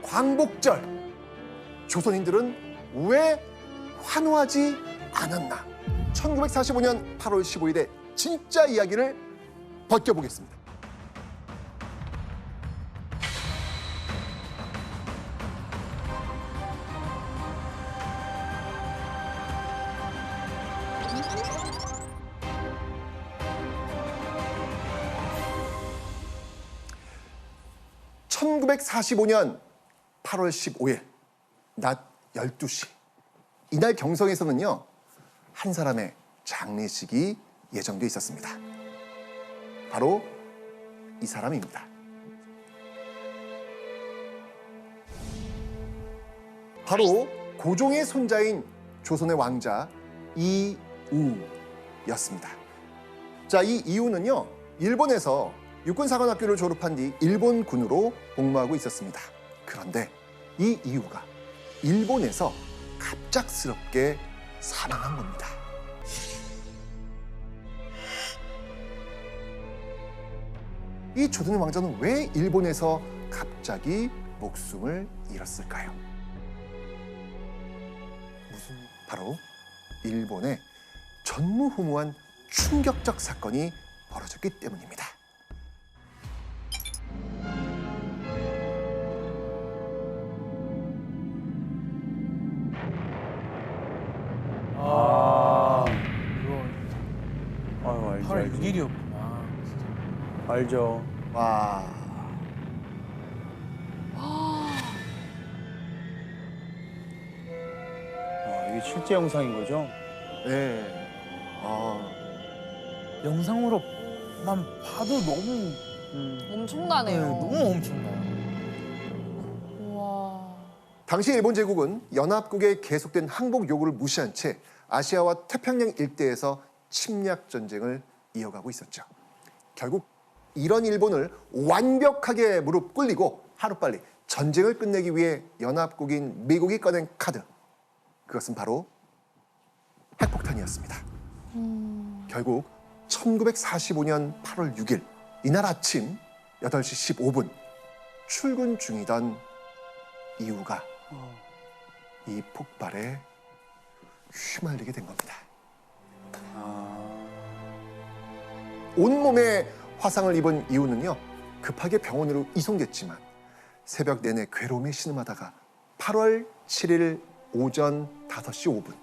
광복절, 조선인들은 왜 환호하지 않았나? 1945년 8월 15일의 진짜 이야기를 벗겨보겠습니다. (1945년 8월 15일) 낮 12시, 이날 경성에서는요 한 사람의 장례식이 예정돼 있었습니다. 바로 이 사람입니다. 바로 고종의 손자인 조선의 왕자 이우였습니다. 자, 이 이우는요 일본에서 육군사관학교를 졸업한 뒤 일본군으로 복무하고 있었습니다. 그런데 이 이우가 일본에서 갑작스럽게 사망한 겁니다. 이 조선의 왕자는 왜 일본에서 갑자기 목숨을 잃었을까요? 바로 일본에 전무후무한 충격적 사건이 벌어졌기 때문입니다. 알죠. 8월 6일이었구나. 알죠. 와, 이게 실제 영상인 거죠? 네. 영상으로만 봐도 너무 엄청나네요. 너무 엄청나요. 우와. 당시 일본 제국은 연합국의 계속된 항복 요구를 무시한 채 아시아와 태평양 일대에서 침략 전쟁을 이어가고 있었죠. 결국 이런 일본을 완벽하게 무릎 꿇리고 하루빨리 전쟁을 끝내기 위해 연합국인 미국이 꺼낸 카드, 그것은 바로 핵폭탄이었습니다. 결국 1945년 8월 6일 이날 아침 8시 15분 출근 중이던 이우가 이 폭발에 휘말리게 된 겁니다. 온몸에 화상을 입은 이우는요 급하게 병원으로 이송됐지만 새벽 내내 괴로움에 신음하다가 8월 7일 오전 5시 5분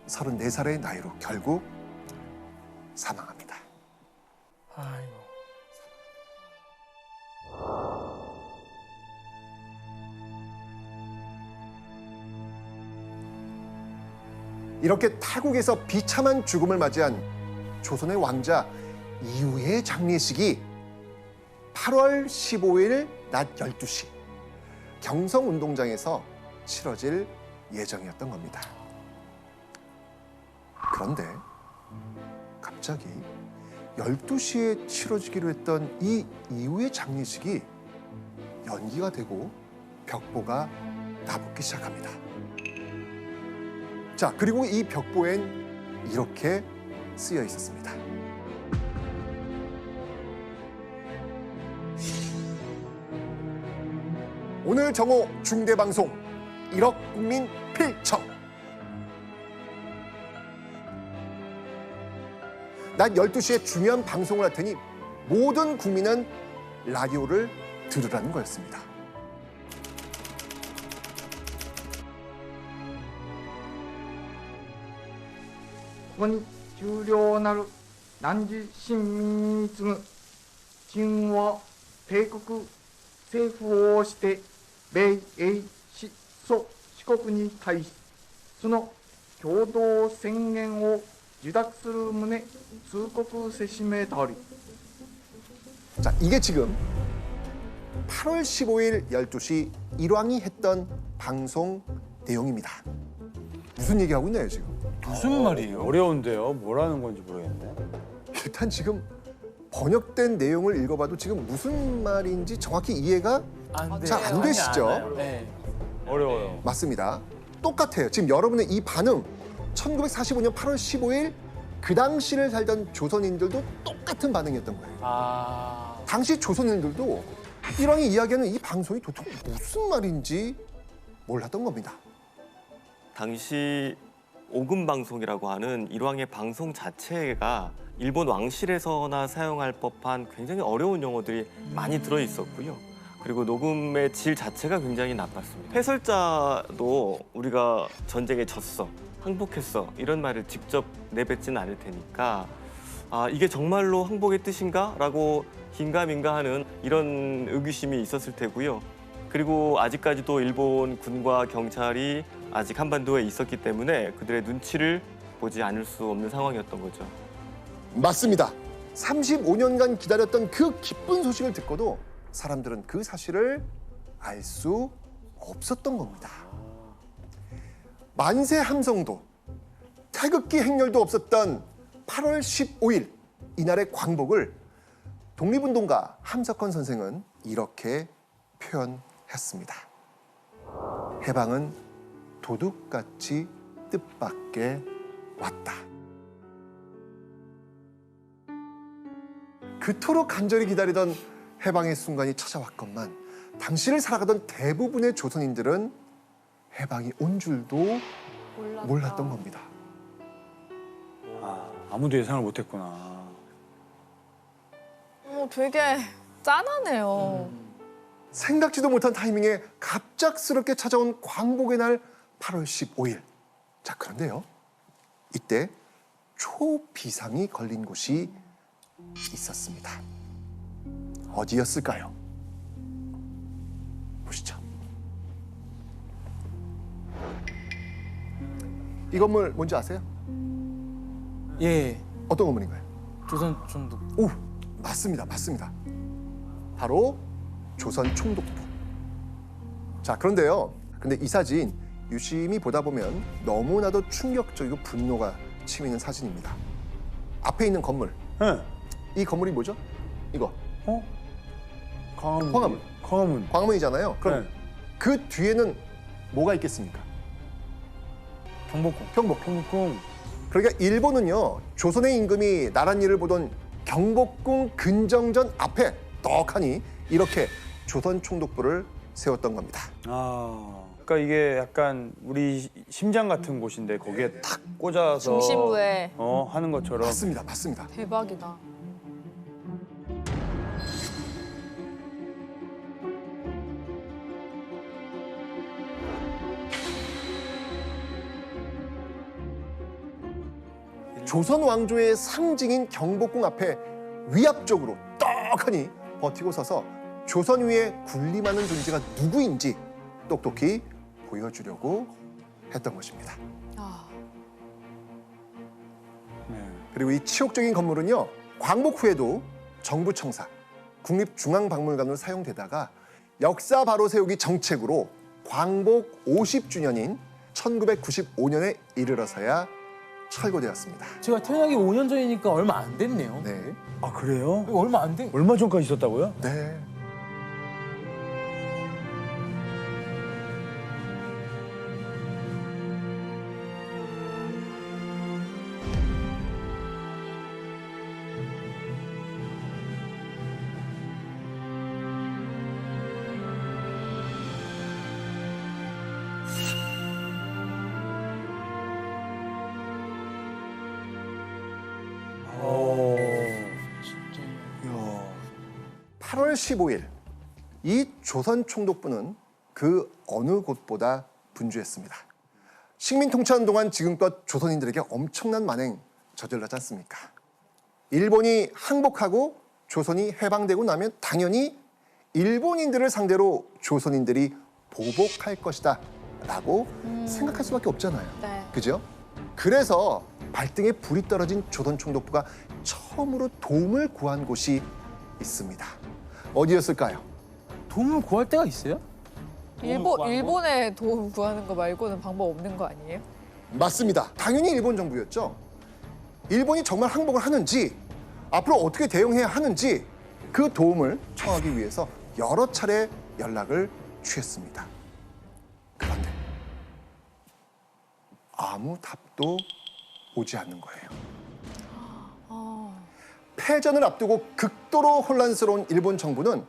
34살의 나이로 결국 사망합니다. 아이고. 이렇게 타국에서 비참한 죽음을 맞이한 조선의 왕자 이우의 장례식이 8월 15일 낮 12시 경성운동장에서 치러질 예정이었던 겁니다. 그런데 갑자기 12시에 치러지기로 했던 이 이우의 장례식이 연기가 되고 벽보가 나붙기 시작합니다. 자, 그리고 이 벽보엔 이렇게 쓰여 있었습니다. 오늘 정오 중대방송 1억 국민 필청. 낮 12시에 중요한 방송을 할 테니 모든 국민은 라디오를 들으라는 거였습니다.ここに終了なる汝臣民に次ぐ陳は帝国政府をして米英四蘇四国に対しその共同宣言を受諾する旨通告せしめたり 자, 이게 지금 8월 15일 12시 일왕이 했던 방송 내용입니다. 무슨 얘기하고 있나요, 지금? 무슨 말이에요? 어려운데요. 뭐라는 건지 모르겠네. 일단 지금 번역된 내용을 읽어봐도 지금 무슨 말인지 정확히 이해가 잘 안 되시죠? 네. 어려워요. 맞습니다. 똑같아요. 지금 여러분의 이 반응 1945년 8월 15일 그 당시를 살던 조선인들도 똑같은 반응이었던 거예요. 아. 당시 조선인들도 일왕이 이야기하는 이 방송이 도대체 무슨 말인지 몰랐던 겁니다. 당시 오금 방송이라고 하는 일왕의 방송 자체가 일본 왕실에서나 사용할 법한 굉장히 어려운 용어들이 많이 들어 있었고요. 그리고 녹음의 질 자체가 굉장히 나빴습니다. 해설자도 우리가 전쟁에 졌어, 항복했어 이런 말을 직접 내뱉지는 않을 테니까 아 이게 정말로 항복의 뜻인가? 라고 긴가민가하는 이런 의구심이 있었을 테고요. 그리고 아직까지도 일본 군과 경찰이 아직 한반도에 있었기 때문에 그들의 눈치를 보지 않을 수 없는 상황이었던 거죠. 맞습니다. 35년간 기다렸던 그 기쁜 소식을 듣고도 사람들은 그 사실을 알 수 없었던 겁니다. 만세 함성도 태극기 행렬도 없었던 8월 15일 이날의 광복을 독립운동가 함석헌 선생은 이렇게 표현했습니다. 해방은 도둑같이 뜻밖에 왔다. 그토록 간절히 기다리던 해방의 순간이 찾아왔건만 당시를 살아가던 대부분의 조선인들은 해방이 온 줄도 몰랐던 겁니다. 아, 아무도 예상을 못했구나. 되게 짠하네요. 생각지도 못한 타이밍에 갑작스럽게 찾아온 광복의 날 8월 15일. 자, 그런데요. 이때 초비상이 걸린 곳이 있었습니다. 어디였을까요? 보시죠. 이 건물 뭔지 아세요? 예. 어떤 건물인가요? 조선 총독. 오, 맞습니다. 맞습니다. 바로 조선 총독부. 자, 그런데요. 근데 이 사진 유심히 보다 보면 너무나도 충격적이고 분노가 치미는 사진입니다. 앞에 있는 건물. 네. 이 건물이 뭐죠? 이거. 어? 광화문. 광화문. 광화문. 광화문이잖아요. 그럼 네. 그 뒤에는 뭐가 있겠습니까? 경복궁. 경복궁. 그러니까 일본은요. 조선의 임금이 나란 일을 보던 경복궁 근정전 앞에 떡하니 이렇게 조선 총독부를 세웠던 겁니다. 아, 그러니까 이게 약간 우리 심장 같은 곳인데 거기에 탁 꽂아서 중심부에. 하는 것처럼. 맞습니다. 맞습니다. 대박이다. 조선 왕조의 상징인 경복궁 앞에 위압적으로 떡하니 버티고 서서 조선 위에 군림하는 존재가 누구인지 똑똑히 보여주려고 했던 것입니다. 아, 네. 그리고 이 치욕적인 건물은요. 광복 후에도 정부 청사, 국립중앙박물관으로 사용되다가 역사 바로 세우기 정책으로 광복 50주년인 1995년에 이르러서야 철거되었습니다. 제가 태어나기 5년 전이니까 얼마 안 됐네요. 네. 아, 그래요? 이거 얼마 안 돼. 얼마 전까지 있었다고요? 네. 오. 진짜. 이야. 8월 15일 이 조선 총독부는 그 어느 곳보다 분주했습니다. 식민 통치하는 동안 지금껏 조선인들에게 엄청난 만행 저질렀지 않습니까? 일본이 항복하고 조선이 해방되고 나면 당연히 일본인들을 상대로 조선인들이 보복할 것이다 라고 생각할 수밖에 없잖아요. 네. 그죠? 그래서 발등에 불이 떨어진 조선 총독부가 처음으로 도움을 구한 곳이 있습니다. 어디였을까요? 도움을 구할 데가 있어요? 일본에 도움 구하는 거 말고는 방법 없는 거 아니에요? 맞습니다. 당연히 일본 정부였죠. 일본이 정말 항복을 하는지 앞으로 어떻게 대응해야 하는지 그 도움을 청하기 위해서 여러 차례 연락을 취했습니다. 그런데 아무 답도 오지 않는 거예요. 패전을 앞두고 극도로 혼란스러운 일본 정부는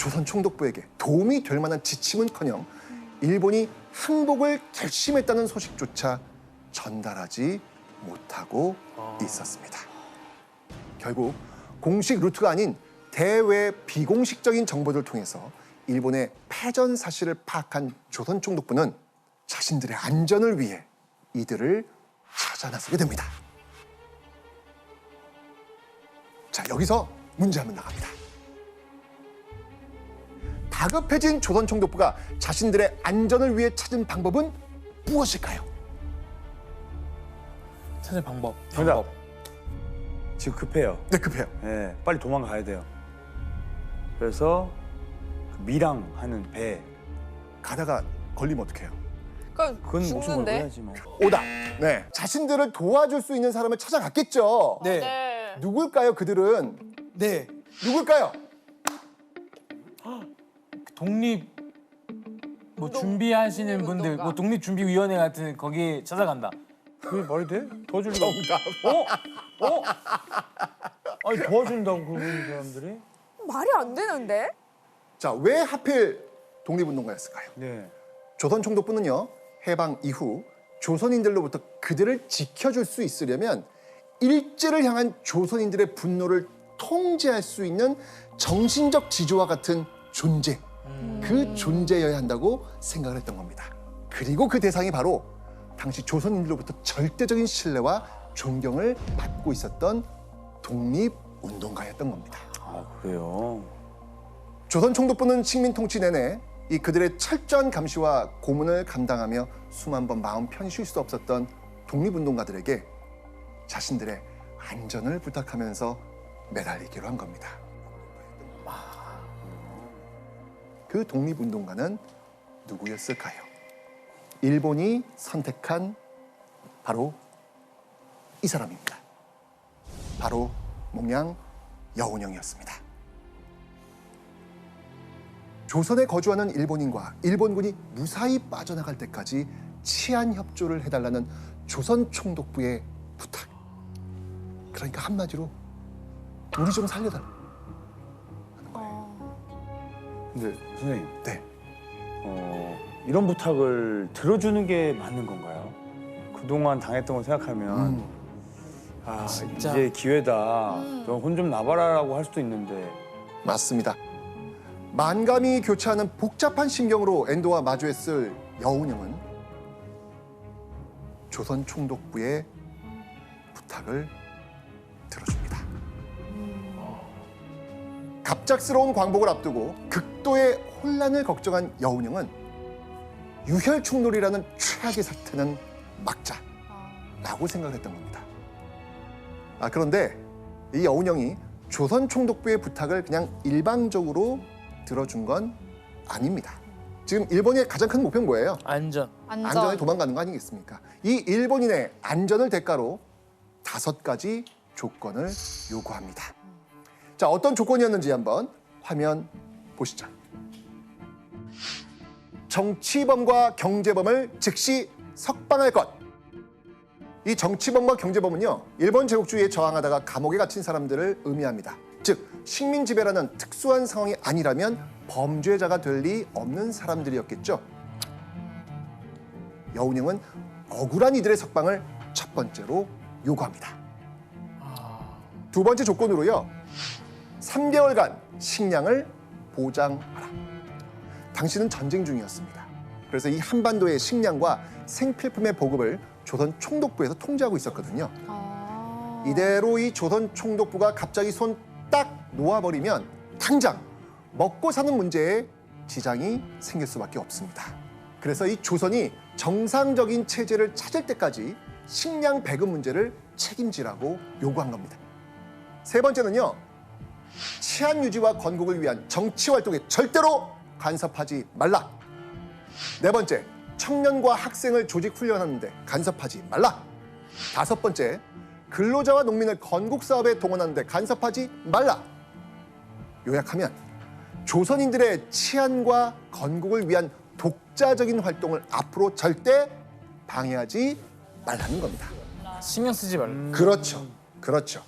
조선 총독부에게 도움이 될 만한 지침은커녕 일본이 항복을 결심했다는 소식조차 전달하지 못하고 있었습니다. 결국 공식 루트가 아닌 대외 비공식적인 정보들을 통해서 일본의 패전 사실을 파악한 조선 총독부는 자신들의 안전을 위해 이들을 찾아 나서게 됩니다. 자, 여기서 문제 한번 나갑니다. 다급해진 조선 총독부가 자신들의 안전을 위해 찾은 방법은 무엇일까요? 찾을 방법. 정답. 지금 급해요. 네, 급해요. 예, 빨리 도망가야 돼요. 그래서 그 미랑 하는 배. 가다가 걸리면 어떡해요? 그럼 그건 목숨 걸고 죽는데. 해야지 뭐. 오답. 네, 자신들을 도와줄 수 있는 사람을 찾아갔겠죠. 네. 네. 누굴까요, 그들은? 네. 누굴까요? 독립 뭐 준비하시는 분들, 독립운동가. 뭐 독립준비위원회 같은 거기 찾아간다. 그게 말이 돼? 도와주려고. 정답. 어? 아니 도와준다고 그러는 사람들이? 말이 안 되는데? 자, 왜 하필 독립운동가였을까요? 네. 조선 총독부는요, 해방 이후 조선인들로부터 그들을 지켜줄 수 있으려면 일제를 향한 조선인들의 분노를 통제할 수 있는 정신적 지주와 같은 존재, 그 존재여야 한다고 생각을 했던 겁니다. 그리고 그 대상이 바로 당시 조선인들로부터 절대적인 신뢰와 존경을 받고 있었던 독립운동가였던 겁니다. 아 그래요. 조선 총독부는 식민 통치 내내 이 그들의 철저한 감시와 고문을 감당하며 수만 번 마음 편히 쉴 수 없었던 독립운동가들에게 자신들의 안전을 부탁하면서 매달리기로 한 겁니다. 그 독립운동가는 누구였을까요? 일본이 선택한 바로 이 사람입니다. 바로 몽양 여운형이었습니다. 조선에 거주하는 일본인과 일본군이 무사히 빠져나갈 때까지 치안 협조를 해달라는 조선 총독부의 부탁. 그러니까 한마디로 우리 좀 살려달라. 근데 선생님, 네. 이런 부탁을 들어주는 게 맞는 건가요? 그동안 당했던 걸 생각하면 아 진짜. 이제 기회다. 너 혼 좀 나봐라라고 할 수도 있는데. 맞습니다. 만감이 교차하는 복잡한 심경으로 엔도와 마주했을 여운형은 조선 총독부의 부탁을 들어줍니다. 갑작스러운 광복을 앞두고 극도의 혼란을 걱정한 여운형은 유혈충돌이라는 최악의 사태는 막자라고 생각을 했던 겁니다. 그런데 이 여운형이 조선 총독부의 부탁을 그냥 일방적으로 들어준 건 아닙니다. 지금 일본의 가장 큰 목표는 뭐예요? 안전. 안전에 도망가는 거 아니겠습니까? 이 일본인의 안전을 대가로 5가지 조건을 요구합니다. 자, 어떤 조건이었는지 한번 화면 보시죠. 정치범과 경제범을 즉시 석방할 것. 이 정치범과 경제범은요, 일본 제국주의에 저항하다가 감옥에 갇힌 사람들을 의미합니다. 즉, 식민 지배라는 특수한 상황이 아니라면 범죄자가 될 리 없는 사람들이었겠죠. 여운형은 억울한 이들의 석방을 첫 번째로 요구합니다. 두 번째 조건으로요, 3개월간 식량을 보장하라. 당시는 전쟁 중이었습니다. 그래서 이 한반도의 식량과 생필품의 보급을 조선 총독부에서 통제하고 있었거든요. 이대로 이 조선 총독부가 갑자기 손 딱 놓아버리면 당장 먹고 사는 문제에 지장이 생길 수밖에 없습니다. 그래서 이 조선이 정상적인 체제를 찾을 때까지 식량 배급 문제를 책임지라고 요구한 겁니다. 세 번째는요, 치안 유지와 건국을 위한 정치 활동에 절대로 간섭하지 말라. 네 번째, 청년과 학생을 조직 훈련하는데 간섭하지 말라. 5번째, 근로자와 농민을 건국 사업에 동원하는데 간섭하지 말라. 요약하면 조선인들의 치안과 건국을 위한 독자적인 활동을 앞으로 절대 방해하지 말라는 겁니다. 신경 쓰지 말라. 그렇죠. 그렇죠.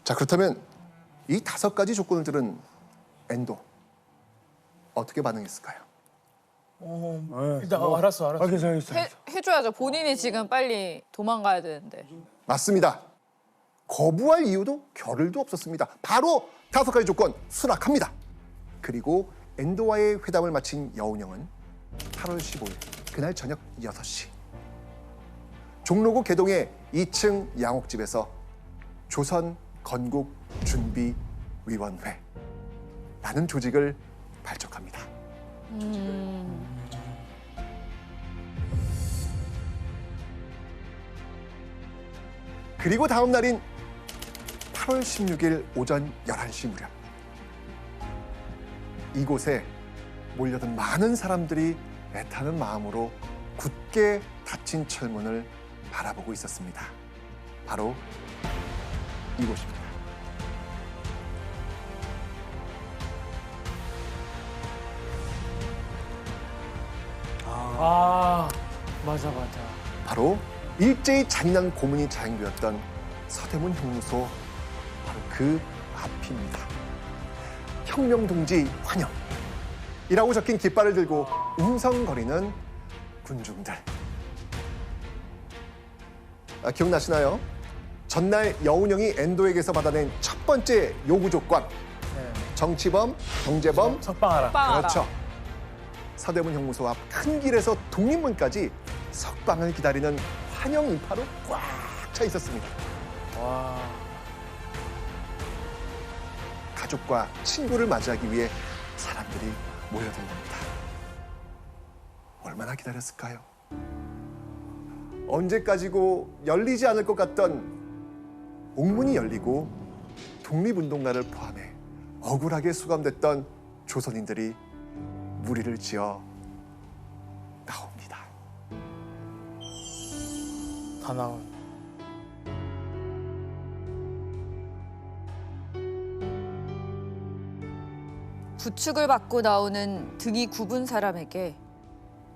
자, 그렇다면 이 5가지 조건을 들은 엔도 어떻게 반응했을까요? 일단 알았어. 알겠어. 해줘야죠. 본인이 지금 빨리 도망가야 되는데. 맞습니다. 거부할 이유도 겨를도 없었습니다. 바로 5가지 조건 수락합니다. 그리고 엔도와의 회담을 마친 여운형은 8월 15일 그날 저녁 6시 종로구 개동의 2층 양옥집에서 조선 건국 준비 위원회라는 조직을 발족합니다. 그리고 다음 날인 8월 16일 오전 11시 무렵 이곳에 몰려든 많은 사람들이 애타는 마음으로 굳게 닫힌 철문을 바라보고 있었습니다. 바로 이곳입니다. 맞아. 바로 일제히 잔인한 고문이 자행되었던 서대문 형무소 바로 그 앞입니다. 혁명동지 환영이라고 적힌 깃발을 들고 웅성거리는 군중들. 기억나시나요? 전날 여운형이 엔도에게서 받아낸 첫 번째 요구 조건. 정치범, 경제범, 석방하라. 빵하라. 그렇죠. 서대문 형무소 앞 큰 길에서 독립문까지 석방을 기다리는 환영 인파로 꽉 차 있었습니다. 와. 가족과 친구를 맞이하기 위해 사람들이 모여든 겁니다. 얼마나 기다렸을까요? 언제까지고 열리지 않을 것 같던 옥문이 열리고 독립운동가를 포함해 억울하게 수감됐던 조선인들이 무리를 지어 나옵니다. 다 나온. 부축을 받고 나오는 등이 굽은 사람에게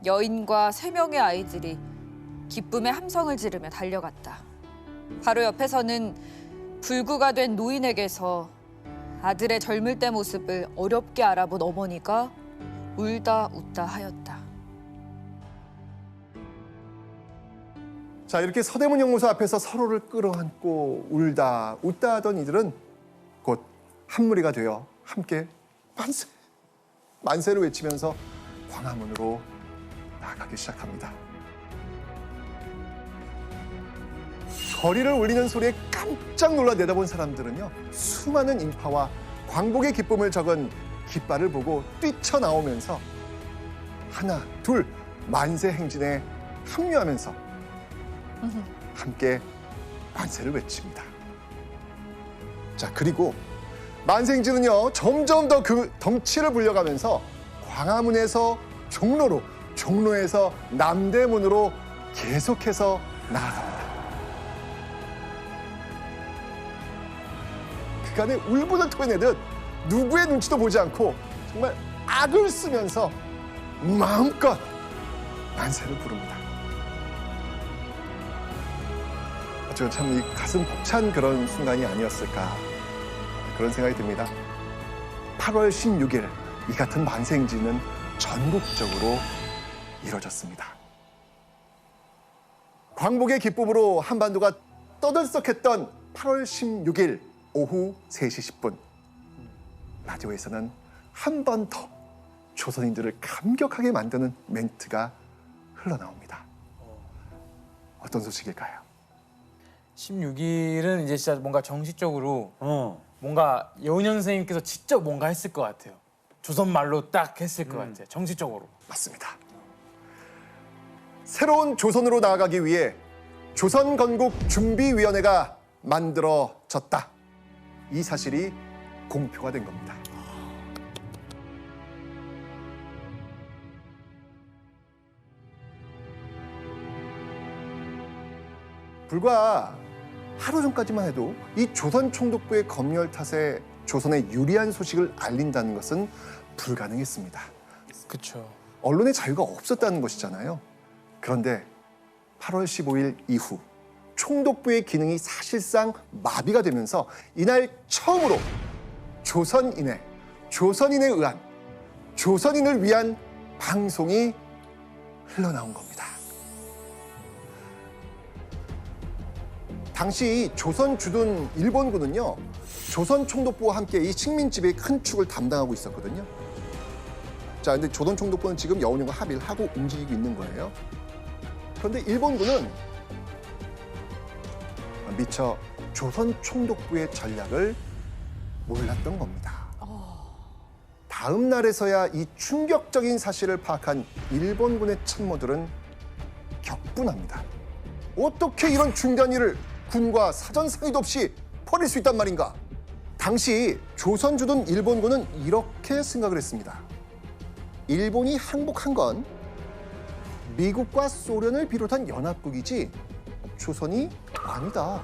여인과 3명의 아이들이 기쁨의 함성을 지르며 달려갔다. 바로 옆에서는 불구가 된 노인에게서 아들의 젊을 때 모습을 어렵게 알아본 어머니가 울다 웃다 하였다. 자, 이렇게 서대문 형무소 앞에서 서로를 끌어안고 울다 웃다 하던 이들은 곧 한 무리가 되어 함께 만세를 외치면서 광화문으로 나아가기 시작합니다. 거리를 울리는 소리에 깜짝 놀라 내다본 사람들은요, 수많은 인파와 광복의 기쁨을 적은 깃발을 보고 뛰쳐나오면서 하나, 둘 만세 행진에 합류하면서 함께 만세를 외칩니다. 자, 그리고 만세 행진은요, 점점 더 그 덩치를 불려가면서 광화문에서 종로로, 종로에서 남대문으로 계속해서 나아갑니다. 그간의 울분을 토해내듯 누구의 눈치도 보지 않고 정말 악을 쓰면서 마음껏 만세를 부릅니다. 어쩌면 참 이 가슴 벅찬 그런 순간이 아니었을까, 그런 생각이 듭니다. 8월 16일 이 같은 만세 행진은 전국적으로 이뤄졌습니다. 광복의 기쁨으로 한반도가 떠들썩했던 8월 16일 오후 3시 10분 라디오에서는 한 번 더 조선인들을 감격하게 만드는 멘트가 흘러나옵니다. 어떤 소식일까요? 16일은 이제 진짜 뭔가 정식적으로 뭔가 여운형 선생님께서 직접 뭔가 했을 것 같아요. 조선 말로 딱 했을 것 같아요. 정식적으로. 맞습니다. 새로운 조선으로 나아가기 위해 조선건국준비위원회가 만들어졌다. 이 사실이 공표가 된 겁니다. 불과 하루 전까지만 해도 이 조선 총독부의 검열 탓에 조선에 유리한 소식을 알린다는 것은 불가능했습니다. 그렇죠. 언론의 자유가 없었다는 것이잖아요. 그런데 8월 15일 이후 총독부의 기능이 사실상 마비가 되면서 이날 처음으로 조선인에 의한 조선인을 위한 방송이 흘러나온 겁니다. 당시 조선 주둔 일본군은요, 조선 총독부와 함께 이 식민지배의 큰 축을 담당하고 있었거든요. 자, 근데 조선 총독부는 지금 여운형과 합의를 하고 움직이고 있는 거예요. 그런데 일본군은 미처 조선 총독부의 전략을 몰랐던 겁니다. 다음 날에서야 이 충격적인 사실을 파악한 일본군의 참모들은 격분합니다. 어떻게 이런 중대한 일을 군과 사전 상의도 없이 벌일 수 있단 말인가? 당시 조선 주둔 일본군은 이렇게 생각을 했습니다. 일본이 항복한 건 미국과 소련을 비롯한 연합국이지 조선이 아니다.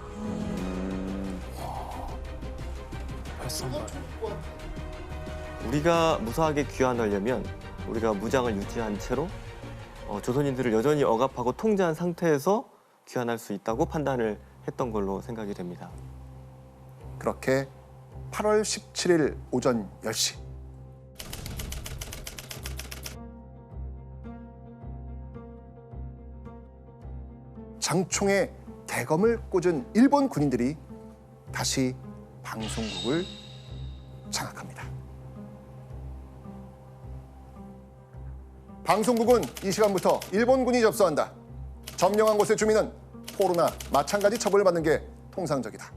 우리가 무사하게 귀환하려면 우리가 무장을 유지한 채로 조선인들을 여전히 억압하고 통제한 상태에서 귀환할 수 있다고 판단을 했던 걸로 생각이 됩니다. 그렇게 8월 17일 오전 10시 장총에 대검을 꽂은 일본 군인들이 다시 방송국을 장악합니다. 방송국은 이 시간부터 일본군이 접수한다. 점령한 곳의 주민은 포로나 마찬가지 처벌을 받는 게 통상적이다.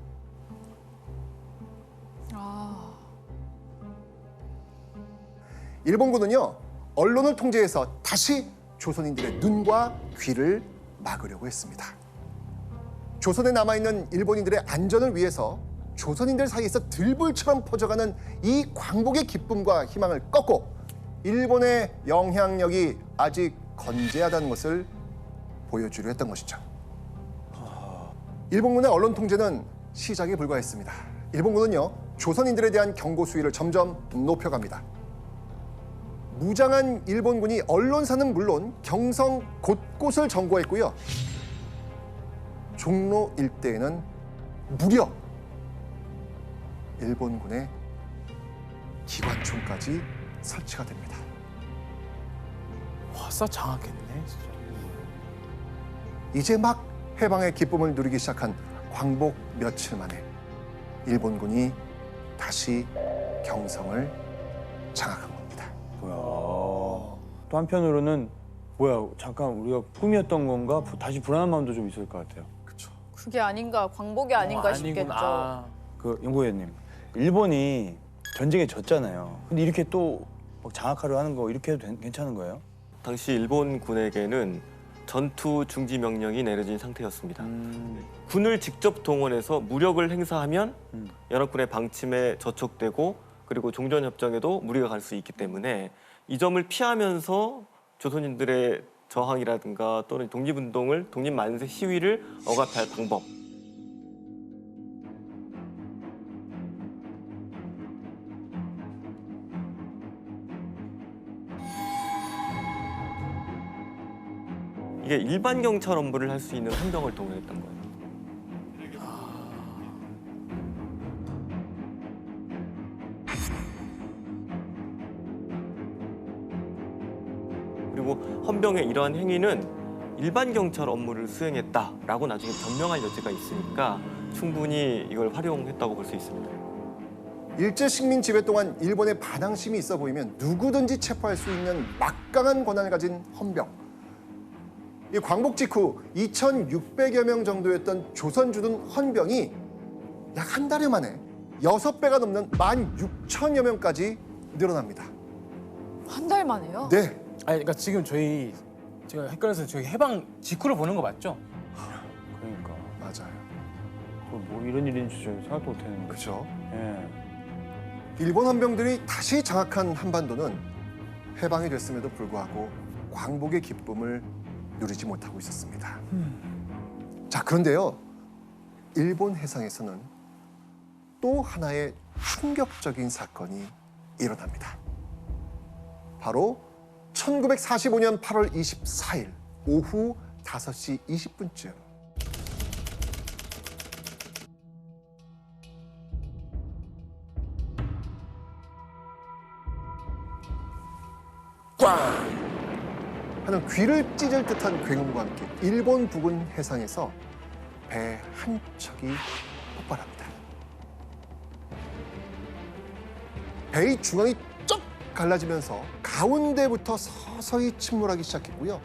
일본군은요, 언론을 통제해서 다시 조선인들의 눈과 귀를 막으려고 했습니다. 조선에 남아있는 일본인들의 안전을 위해서 조선인들 사이에서 들불처럼 퍼져가는 이 광복의 기쁨과 희망을 꺾고 일본의 영향력이 아직 건재하다는 것을 보여주려 했던 것이죠. 일본군의 언론 통제는 시작에 불과했습니다. 일본군은요, 조선인들에 대한 경고 수위를 점점 높여갑니다. 무장한 일본군이 언론사는 물론 경성 곳곳을 점거했고요. 종로 일대에는 무려 일본군의 기관총까지 설치가 됩니다. 와싸 장악했네 진짜. 이제 막 해방의 기쁨을 누리기 시작한 광복 며칠 만에 일본군이 다시 경성을 장악한 겁니다. 뭐야. 또 한편으로는 뭐야, 잠깐 우리가 꿈이었던 건가? 다시 불안한 마음도 좀 있을 것 같아요. 그게 아닌가, 광복이 아닌가 싶겠죠. 그 연구위원님, 일본이 전쟁에 졌잖아요. 근데 이렇게 또 막 장악하려 하는 거 이렇게 해도 괜찮은 거예요? 당시 일본군에게는 전투 중지 명령이 내려진 상태였습니다. 군을 직접 동원해서 무력을 행사하면 연합군의 방침에 저촉되고 그리고 종전협정에도 무리가 갈 수 있기 때문에 이 점을 피하면서 조선인들의 저항이라든가 또는 독립운동을, 독립만세 시위를 억압할 방법, 이게 일반 경찰 업무를 할 수 있는 헌병을 동원했던 거예요. 그리고 헌병의 이러한 행위는 일반 경찰 업무를 수행했다라고 나중에 변명할 여지가 있으니까 충분히 이걸 활용했다고 볼 수 있습니다. 일제 식민 지배 동안 일본의 반항심이 있어 보이면 누구든지 체포할 수 있는 막강한 권한을 가진 헌병. 이 광복 직후 2,600여 명 정도였던 조선 주둔 헌병이 약 한 달 만에 6배가 넘는 16,000여 명까지 늘어납니다. 한 달 만에요? 네, 아니 그러니까 지금 제가 헷갈려서 저희 해방 직후를 보는 거 맞죠? 그러니까. 맞아요. 뭐 이런 일인지 저 생각도 못 했는데. 그렇죠. 예. 일본 헌병들이 다시 장악한 한반도는 해방이 됐음에도 불구하고 광복의 기쁨을 누리지 못하고 있었습니다. 자, 그런데요, 일본 해상에서는 또 하나의 충격적인 사건이 일어납니다. 바로 1945년 8월 24일 오후 5시 20분쯤 하는 귀를 찢을 듯한 굉음과 함께 일본 부근 해상에서 배 한 척이 폭발합니다. 배의 중앙이 쩍 갈라지면서 가운데부터 서서히 침몰하기 시작했고요.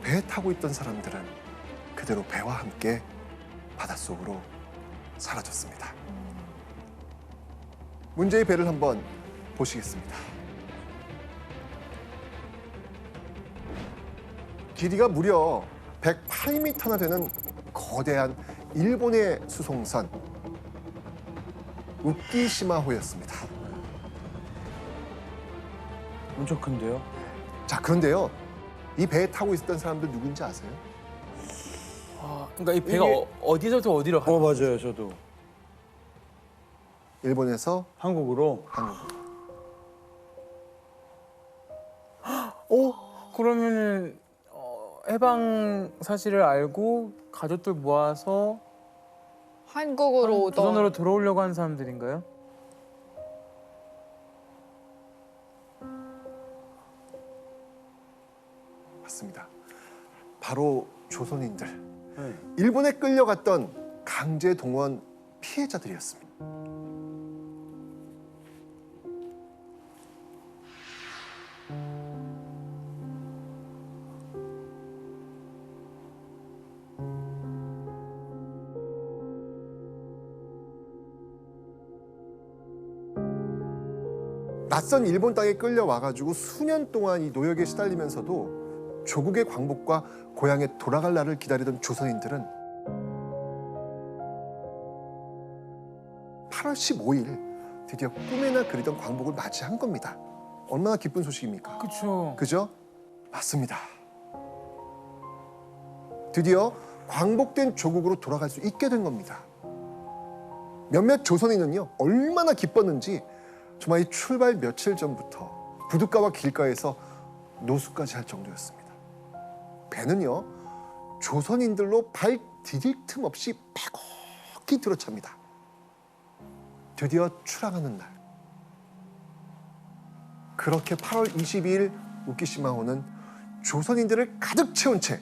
배에 타고 있던 사람들은 그대로 배와 함께 바닷속으로 사라졌습니다. 문제의 배를 한번 보시겠습니다. 길이가 무려 108m나 되는 거대한 일본의 수송선 우키시마호였습니다. 엄청 큰데요? 자, 그런데요. 이 배에 타고 있었던 사람들 누군지 아세요? 그러니까 이 배가 어디서부터 어디로 가? 맞아요, 저도. 일본에서 한국으로. 한국으로. 그러면은 해방 사실을 알고 가족들 모아서 한국으로 오던 조선으로 들어오려고 하는 사람들인가요? 맞습니다. 바로 조선인들. 네. 일본에 끌려갔던 강제 동원 피해자들이었습니다. 낯선 일본 땅에 끌려와가지고 수년 동안 이 노역에 시달리면서도 조국의 광복과 고향에 돌아갈 날을 기다리던 조선인들은 8월 15일 드디어 꿈에나 그리던 광복을 맞이한 겁니다. 얼마나 기쁜 소식입니까? 그렇죠. 그죠? 맞습니다. 드디어 광복된 조국으로 돌아갈 수 있게 된 겁니다. 몇몇 조선인은요, 얼마나 기뻤는지 정말 이 출발 며칠 전부터 부둣가와 길가에서 노숙까지 할 정도였습니다. 배는요, 조선인들로 발 디딜 틈 없이 빼곡히 들어찹니다. 드디어 출항하는 날. 그렇게 8월 22일 우키시마호는 조선인들을 가득 채운 채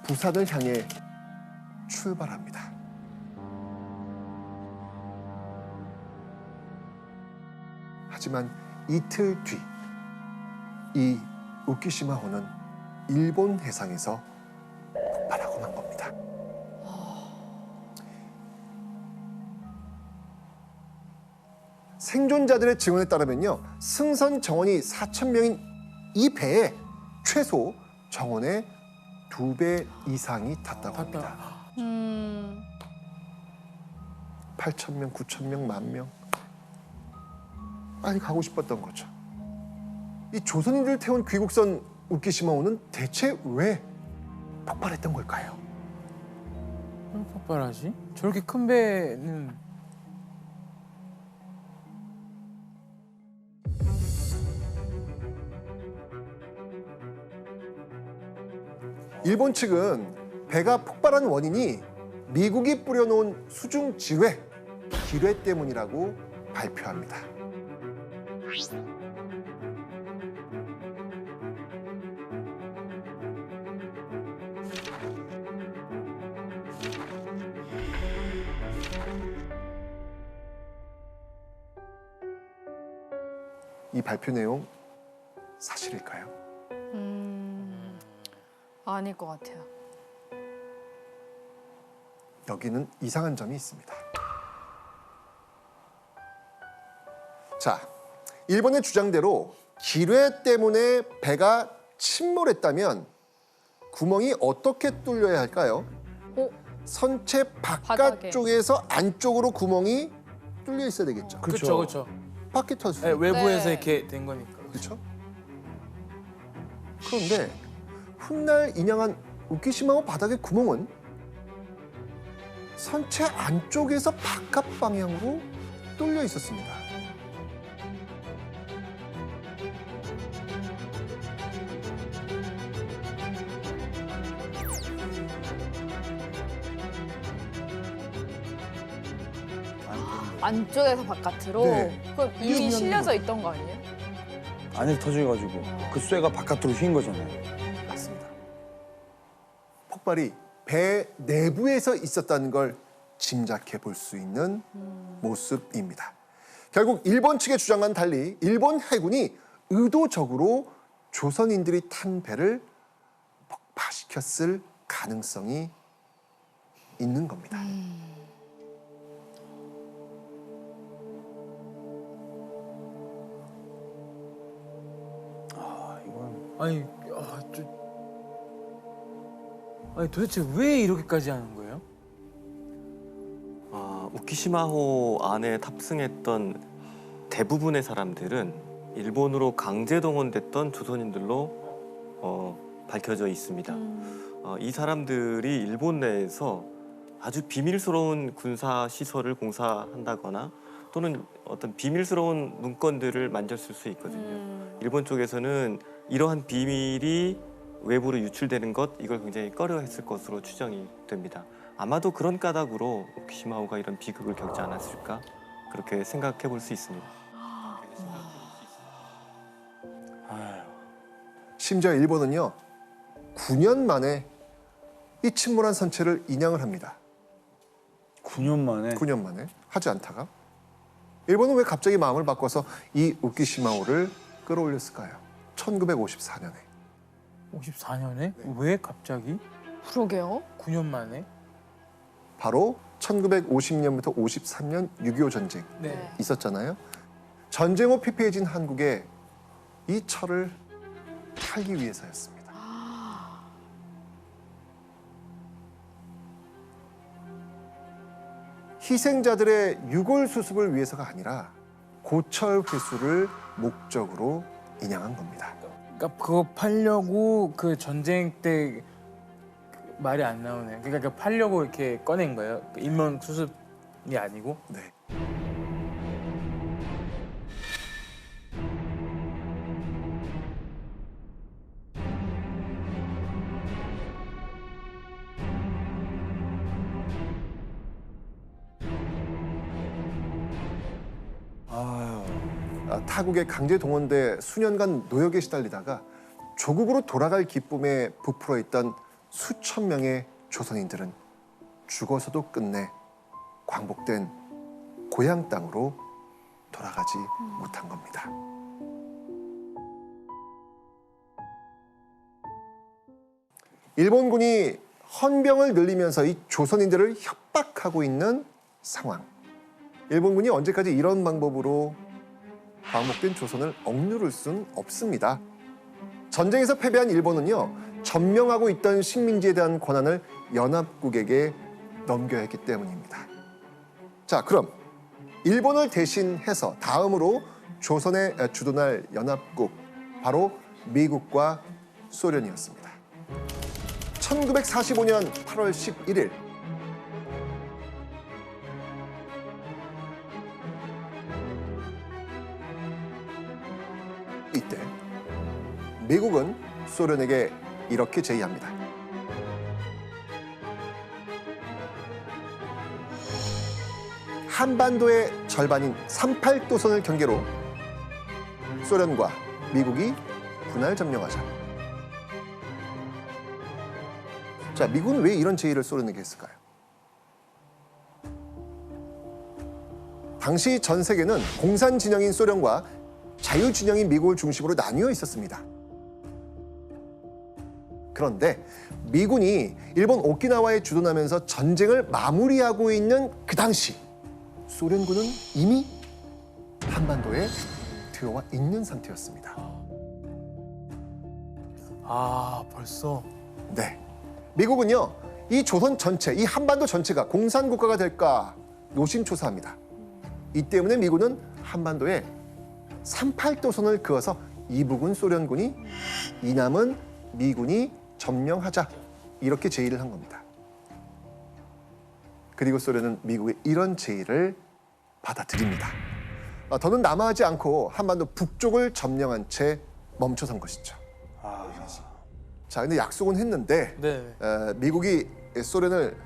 부산을 향해 출발합니다. 하지만 이틀 뒤 이 우키시마호는 일본 해상에서 폭발하고 만 겁니다. 생존자들의 증언에 따르면요, 승선 정원이 4,000명인 이 배에 최소 정원의 2배 이상이 탔다고 합니다. 8,000명, 9,000명, 10,000명. 빨리 가고 싶었던 거죠. 이 조선인들을 태운 귀국선 우키시마호는 대체 왜 폭발했던 걸까요? 왜 폭발하지? 저렇게 큰 배는 일본 측은 배가 폭발한 원인이 미국이 뿌려놓은 수중 지뢰, 기뢰 때문이라고 발표합니다. 이 발표 내용 사실일까요? 아닐 것 같아요. 여기는 이상한 점이 있습니다. 자, 일본의 주장대로 기뢰 때문에 배가 침몰했다면 구멍이 어떻게 뚫려야 할까요? 선체 바깥쪽에서 안쪽으로 구멍이 뚫려 있어야 되겠죠. 그렇죠. 바퀴 터수. 네, 외부에서 네. 이렇게 된 거니까. 그렇죠? 그런데 훗날 인양한 우키시마호 바닥의 구멍은 선체 안쪽에서 바깥 방향으로 뚫려 있었습니다. 안 안쪽에서 바깥으로? 네. 그럼 이미 이게 실려져 있던 거 아니에요? 안에서 터져가지고 그 쇠가 바깥으로 휜 거잖아요. 맞습니다. 폭발이 배 내부에서 있었다는 걸 짐작해 볼 수 있는 모습입니다. 결국 일본 측의 주장과는 달리 일본 해군이 의도적으로 조선인들이 탄 배를 폭파시켰을 가능성이 있는 겁니다. 아, 이건 아니, 아니 도대체 왜 이렇게까지 하는 거예요? 우키시마호 안에 탑승했던 대부분의 사람들은 일본으로 강제 동원됐던 조선인들로 밝혀져 있습니다. 이 사람들이 일본 내에서 아주 비밀스러운 군사 시설을 공사한다거나 또는 어떤 비밀스러운 문건들을 만졌을 수 있거든요. 일본 쪽에서는 이러한 비밀이 외부로 유출되는 것 이걸 굉장히 꺼려했을 것으로 추정이 됩니다. 아마도 그런 까닭으로 우키시마호가 이런 비극을 겪지 않았을까 그렇게 생각해 볼 수 있습니다. 심지어 일본은요 9년 만에 이 침몰한 선체를 인양을 합니다. 9년 만에 9년 만에 하지 않다가 일본은 왜 갑자기 마음을 바꿔서 이 우키시마호를 끌어올렸을까요? 1954년에 54년에? 왜 갑자기? 그러게요. 9년 만에? 바로 1950년부터 53년 6.25 전쟁 네. 있었잖아요. 전쟁 후 피폐해진 한국에 이 철을 팔기 위해서였습니다. 희생자들의 유골 수습을 위해서가 아니라 고철 회수를 목적으로 인양한 겁니다. 그러니까 그거 팔려고 그 전쟁 때그 말이 안 나오네요. 그러니까 팔려고 이렇게 꺼낸 거예요. 그 인명 수습이 아니고. 네. 아유. 타국에 강제 동원돼 수년간 노역에 시달리다가 조국으로 돌아갈 기쁨에 부풀어 있던 수천 명의 조선인들은 죽어서도 끝내 광복된 고향 땅으로 돌아가지 못한 겁니다. 일본군이 헌병을 늘리면서 이 조선인들을 협박하고 있는 상황. 일본군이 언제까지 이런 방법으로 광복된 조선을 억누를 수는 없습니다. 전쟁에서 패배한 일본은요, 점령하고 있던 식민지에 대한 권한을 연합국에게 넘겨야 했기 때문입니다. 자, 그럼 일본을 대신해서 다음으로 조선에 주둔할 연합국, 바로 미국과 소련이었습니다. 1945년 8월 11일 이때 미국은 소련에게 이렇게 제의합니다. 한반도의 절반인 38도선을 경계로 소련과 미국이 분할 점령하자. 자, 미국은 왜 이런 제의를 소련에게 했을까요? 당시 전 세계는 공산 진영인 소련과 자유 진영인 미국을 중심으로 나뉘어 있었습니다. 그런데 미군이 일본 오키나와에 주둔하면서 전쟁을 마무리하고 있는 그 당시 소련군은 이미 한반도에 들어와 있는 상태였습니다. 아, 벌써. 네, 미국은요 이 조선 전체, 이 한반도 전체가 공산 국가가 될까 노심초사합니다. 이 때문에 미군은 한반도에 38도선을 그어서 이북은 소련군이, 이남은 미군이 점령하자, 이렇게 제의를 한 겁니다. 그리고 소련은 미국의 이런 제의를 받아들입니다. 더는 남하하지 않고 한반도 북쪽을 점령한 채 멈춰선 것이죠. 자, 근데 약속은 했는데 네. 미국이 소련을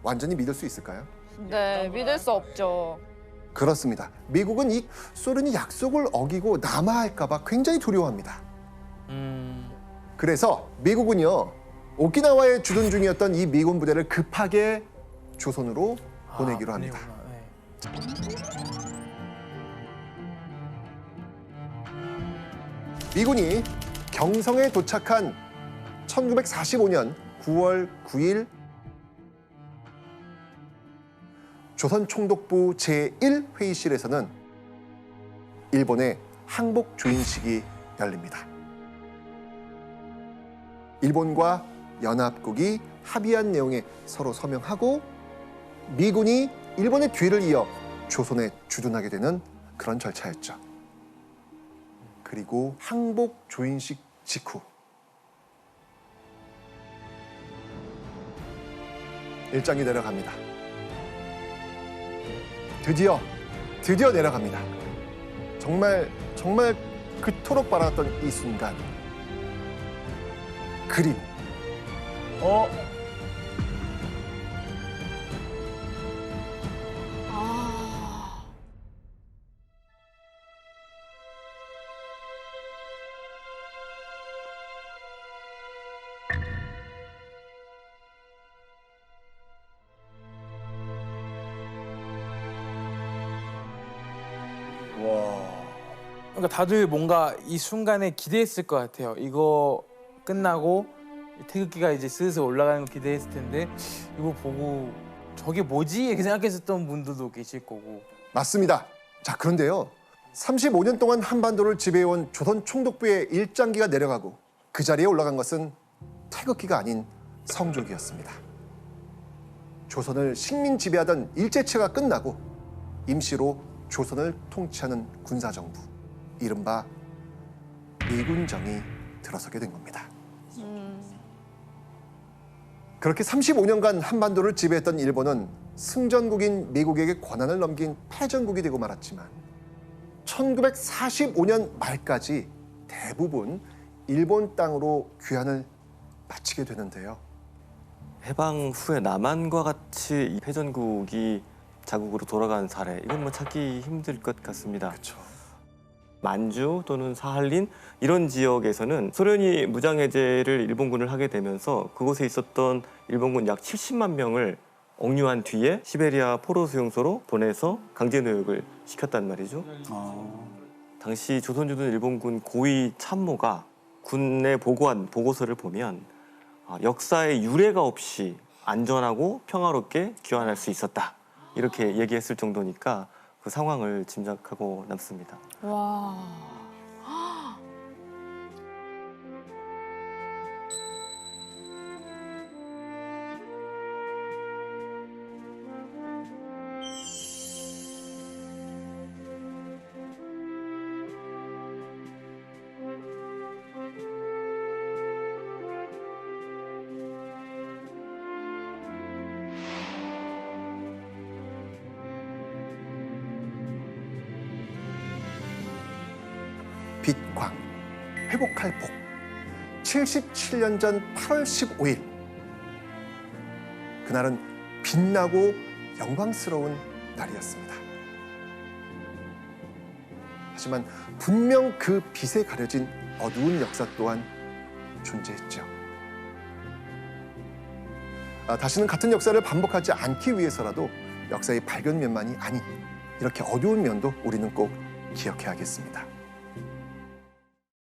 완전히 믿을 수 있을까요? 네, 믿을 수 없죠. 그렇습니다. 미국은 이 소련이 약속을 어기고 남하할까봐 굉장히 두려워합니다. 그래서 미국은요, 오키나와에 주둔 중이었던 이 미군 부대를 급하게 조선으로 보내기로 합니다. 보내구나. 네. 미군이 경성에 도착한 1945년 9월 9일 조선총독부 제1회의실에서는 일본의 항복 조인식이 열립니다. 일본과 연합국이 합의한 내용에 서로 서명하고 미군이 일본의 뒤를 이어 조선에 주둔하게 되는 그런 절차였죠. 그리고 항복 조인식 직후 일장이 내려갑니다. 드디어 내려갑니다. 정말 그토록 바랐던 이 순간. 그리고 그러니까 다들 뭔가 이 순간에 기대했을 것 같아요. 이거 끝나고 태극기가 이제 슬슬 올라가는 거 기대했을 텐데 이거 보고 저게 뭐지? 이렇게 생각했었던 분들도 계실 거고. 맞습니다. 자, 그런데요. 35년 동안 한반도를 지배해온 조선 총독부의 일장기가 내려가고 그 자리에 올라간 것은 태극기가 아닌 성조기였습니다. 조선을 식민 지배하던 일제체가 끝나고 임시로 조선을 통치하는 군사정부, 이른바 미군정이 들어서게 된 겁니다. 그렇게 35년간 한반도를 지배했던 일본은 승전국인 미국에게 권한을 넘긴 패전국이 되고 말았지만 1945년 말까지 대부분 일본 땅으로 귀환을 마치게 되는데요. 해방 후에 남한과 같이 이 패전국이 자국으로 돌아간 사례, 이건 뭐 찾기 힘들 것 같습니다. 그렇죠. 만주 또는 사할린 이런 지역에서는 소련이 무장해제를 일본군을 하게 되면서 그곳에 있었던 일본군 약 70만 명을 억류한 뒤에 시베리아 포로 수용소로 보내서 강제노역을 시켰단 말이죠. 당시 조선주둔 일본군 고위 참모가 군에 보고한 보고서를 보면 역사의 유례가 없이 안전하고 평화롭게 귀환할 수 있었다, 이렇게 얘기했을 정도니까 그 상황을 짐작하고 남습니다. 와. 빛광, 회복할 복. 77년 전 8월 15일. 그날은 빛나고 영광스러운 날이었습니다. 하지만 분명 그 빛에 가려진 어두운 역사 또한 존재했죠. 다시는 같은 역사를 반복하지 않기 위해서라도 역사의 밝은 면만이 아닌 이렇게 어두운 면도 우리는 꼭 기억해야겠습니다.